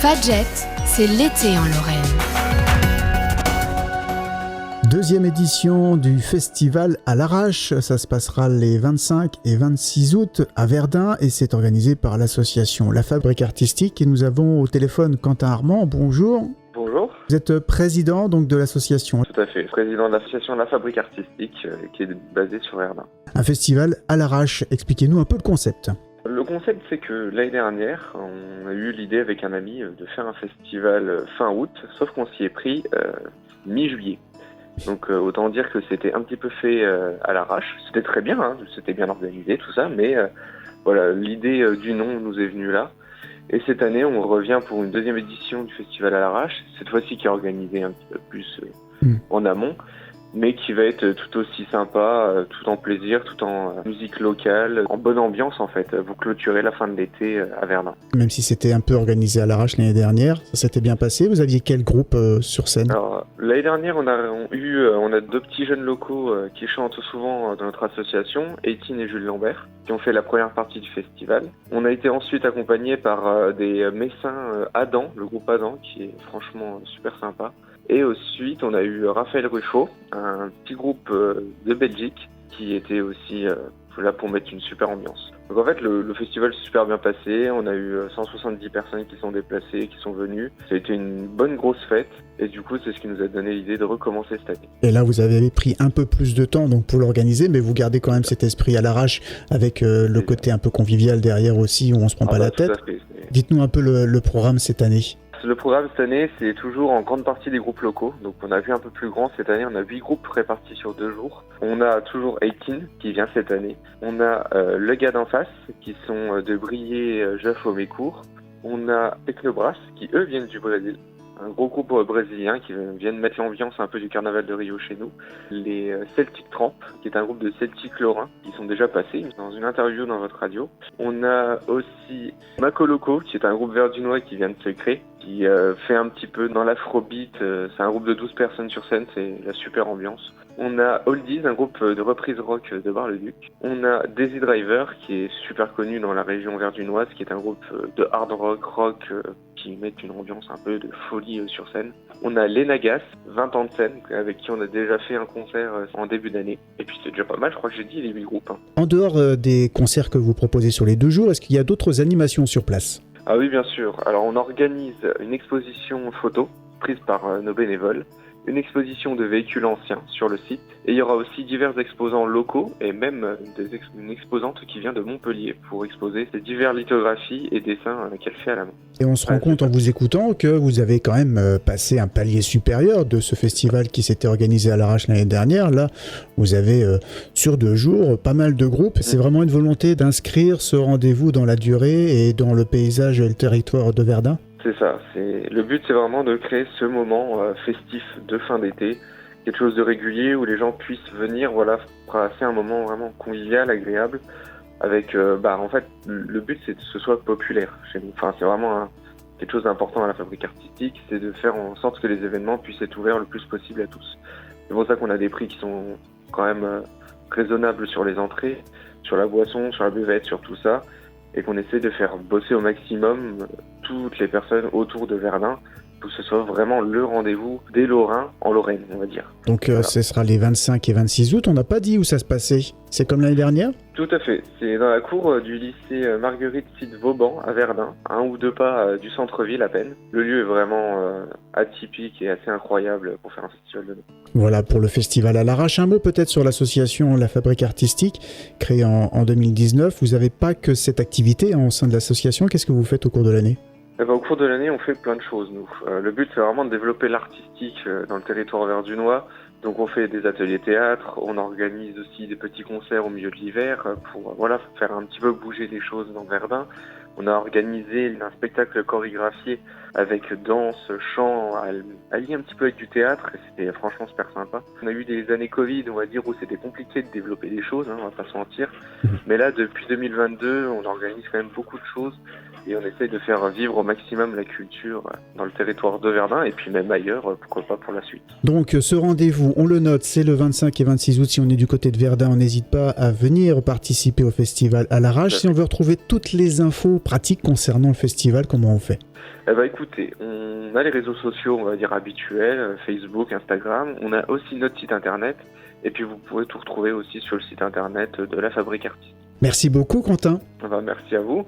Fadjet, c'est l'été en Lorraine. Deuxième édition du festival à l'arrache, ça se passera les 25 et 26 août à Verdun et c'est organisé par l'association La Fabrique Artistique et nous avons au téléphone Quentin Armand, bonjour. Bonjour. Vous êtes président donc de l'association. Tout à fait, président de l'association La Fabrique Artistique qui est basée sur Verdun. Un festival à l'arrache, expliquez-nous un peu le concept. Le concept, c'est que l'année dernière, on a eu l'idée avec un ami de faire un festival fin août, sauf qu'on s'y est pris mi-juillet. Donc autant dire que c'était un petit peu fait à l'arrache. C'était très bien, hein, c'était bien organisé, tout ça, mais voilà, l'idée du nom nous est venue là. Et cette année, on revient pour une deuxième édition du festival à l'arrache, cette fois-ci qui est organisée un petit peu plus en amont, mais qui va être tout aussi sympa, tout en plaisir, tout en musique locale, en bonne ambiance en fait. Vous clôturez la fin de l'été à Verdun. Même si c'était un peu organisé à l'arrache l'année dernière, ça s'était bien passé. Vous aviez quel groupe sur scène ? Alors, l'année dernière, on a deux petits jeunes locaux qui chantent souvent dans notre association, Étienne et Jules Lambert, qui ont fait la première partie du festival. On a été ensuite accompagnés par des Messins Adam, le groupe Adam, qui est franchement super sympa. Et ensuite, on a eu Raphaël Ruffo, un petit groupe de Belgique, qui était aussi là pour mettre une super ambiance. Donc en fait, le festival s'est super bien passé. On a eu 170 personnes qui sont déplacées, qui sont venues. Ça a été une bonne grosse fête. Et du coup, c'est ce qui nous a donné l'idée de recommencer cette année. Et là, vous avez pris un peu plus de temps donc, pour l'organiser, mais vous gardez quand même cet esprit à l'arrache avec le côté un peu convivial derrière aussi, où on se prend pas la tête. Dites-nous un peu le programme cette année. Le programme cette année, c'est toujours en grande partie des groupes locaux. Donc on a vu un peu plus grand cette année, on a 8 groupes répartis sur 2 jours. On a toujours 18 qui vient cette année. On a Le Gars d'en face, qui sont de Briey, Jeuf, au Mécourt. On a Technobrass, qui eux viennent du Brésil. Un gros groupe brésilien qui viennent mettre l'ambiance un peu du carnaval de Rio chez nous. Les Celtic Tramp, qui est un groupe de Celtic Lorrain, qui sont déjà passés dans une interview dans votre radio. On a aussi Macoloco, qui est un groupe verdunois qui vient de se créer, qui fait un petit peu dans l'afrobeat. C'est un groupe de 12 personnes sur scène, c'est la super ambiance. On a Oldies, un groupe de reprise rock de Bar-le-Duc. On a Daisy Driver, qui est super connu dans la région verdunoise, qui est un groupe de hard rock, qui met une ambiance un peu de folie sur scène. On a Les Nagas, 20 ans de scène, avec qui on a déjà fait un concert en début d'année. Et puis c'est déjà pas mal, je crois que j'ai dit les 8 groupes. En dehors des concerts que vous proposez sur les 2 jours, est-ce qu'il y a d'autres animations sur place ? Ah oui, bien sûr. Alors on organise une exposition photo prise par nos bénévoles, une exposition de véhicules anciens sur le site, et il y aura aussi divers exposants locaux et même une exposante qui vient de Montpellier pour exposer ces diverses lithographies et dessins qu'elle fait à la main. Et on se rend compte en vous écoutant que vous avez quand même passé un palier supérieur de ce festival qui s'était organisé à l'arrache l'année dernière. Là, vous avez sur 2 jours pas mal de groupes. C'est vraiment une volonté d'inscrire ce rendez-vous dans la durée et dans le paysage et le territoire de Verdun ? C'est ça. Le but, c'est vraiment de créer ce moment festif de fin d'été, quelque chose de régulier où les gens puissent venir, voilà, passer un moment vraiment convivial, agréable. Avec, en fait, le but, c'est que ce soit populaire chez nous. Enfin, c'est vraiment quelque chose d'important à la Fabrique Artistique, c'est de faire en sorte que les événements puissent être ouverts le plus possible à tous. C'est pour ça qu'on a des prix qui sont quand même raisonnables sur les entrées, sur la boisson, sur la buvette, sur tout ça, et qu'on essaie de faire bosser au maximum toutes les personnes autour de Verdun pour que ce soit vraiment le rendez-vous des Lorrains en Lorraine, on va dire. Donc voilà. Ce sera les 25 et 26 août, on n'a pas dit où ça se passait. C'est comme l'année dernière ? Tout à fait, c'est dans la cour du lycée Marguerite Cide Vauban à Verdun, 1 ou 2 pas du centre-ville à peine. Le lieu est vraiment atypique et assez incroyable pour faire un festival de nous. Voilà pour le festival à l'arrache. Un mot peut-être sur l'association La Fabrique Artistique, créée en 2019. Vous n'avez pas que cette activité au sein de l'association, qu'est-ce que vous faites au cours de l'année ? Au cours de l'année, on fait plein de choses, nous. Le but, c'est vraiment de développer l'artistique dans le territoire verdunois. Donc, on fait des ateliers théâtre, on organise aussi des petits concerts au milieu de l'hiver pour faire un petit peu bouger les choses dans Verdun. On a organisé un spectacle chorégraphié avec danse, chant, allié un petit peu avec du théâtre, et c'était franchement super sympa. On a eu des années Covid, on va dire, où c'était compliqué de développer des choses, on va pas se mentir. Mais là, depuis 2022, on organise quand même beaucoup de choses. Et on essaye de faire vivre au maximum la culture dans le territoire de Verdun et puis même ailleurs, pourquoi pas pour la suite. Donc ce rendez-vous, on le note, c'est le 25 et 26 août. Si on est du côté de Verdun, on n'hésite pas à venir participer au festival à l'arrache. Si on veut retrouver toutes les infos pratique concernant le festival, comment on fait? Eh ben, écoutez, on a les réseaux sociaux, on va dire habituels, Facebook, Instagram. On a aussi notre site internet. Et puis vous pouvez tout retrouver aussi sur le site internet de la Fabrique Artistique. Merci beaucoup, Quentin. Eh ben, merci à vous.